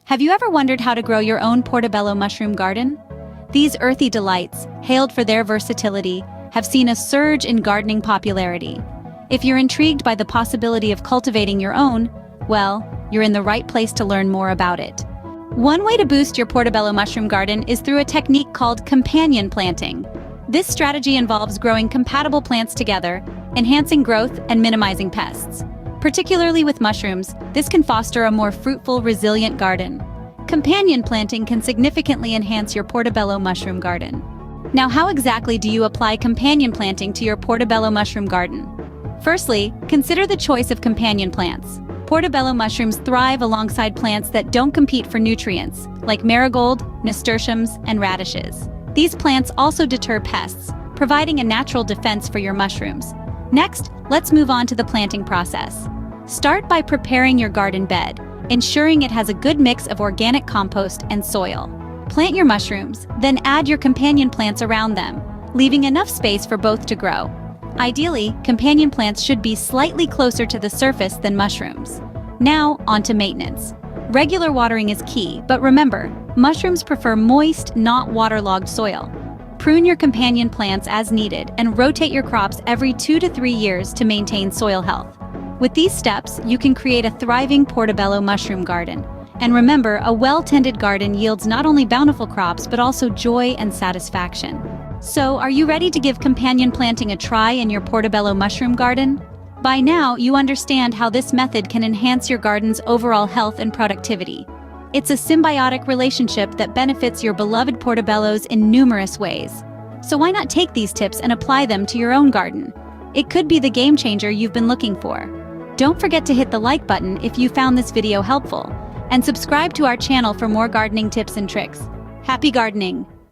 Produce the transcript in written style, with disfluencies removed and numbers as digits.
Have you ever wondered how to grow your own portobello mushroom garden? These earthy delights, hailed for their versatility, have seen a surge in gardening popularity. If you're intrigued by the possibility of cultivating your own, well, you're in the right place to learn more about it. One way to boost your portobello mushroom garden is through a technique called companion planting. This strategy involves growing compatible plants together, enhancing growth and minimizing pests. Particularly with mushrooms, this can foster a more fruitful, resilient garden. Companion planting can significantly enhance your portobello mushroom garden. Now, how exactly do you apply companion planting to your portobello mushroom garden? Firstly, consider the choice of companion plants. Portobello mushrooms thrive alongside plants that don't compete for nutrients, like marigold, nasturtiums, and radishes. These plants also deter pests, providing a natural defense for your mushrooms. Next, let's move on to the planting process. Start by preparing your garden bed, ensuring it has a good mix of organic compost and soil. Plant your mushrooms, then add your companion plants around them, leaving enough space for both to grow. Ideally, companion plants should be slightly closer to the surface than mushrooms. Now, on to maintenance. Regular watering is key, but remember, mushrooms prefer moist, not waterlogged soil. Prune your companion plants as needed and rotate your crops every 2 to 3 years to maintain soil health. With these steps, you can create a thriving portobello mushroom garden. And remember, a well-tended garden yields not only bountiful crops but also joy and satisfaction. So, are you ready to give companion planting a try in your portobello mushroom garden? By now, you understand how this method can enhance your garden's overall health and productivity. It's a symbiotic relationship that benefits your beloved portobellos in numerous ways. So why not take these tips and apply them to your own garden? It could be the game changer you've been looking for. Don't forget to hit the like button if you found this video helpful, and subscribe to our channel for more gardening tips and tricks. Happy gardening!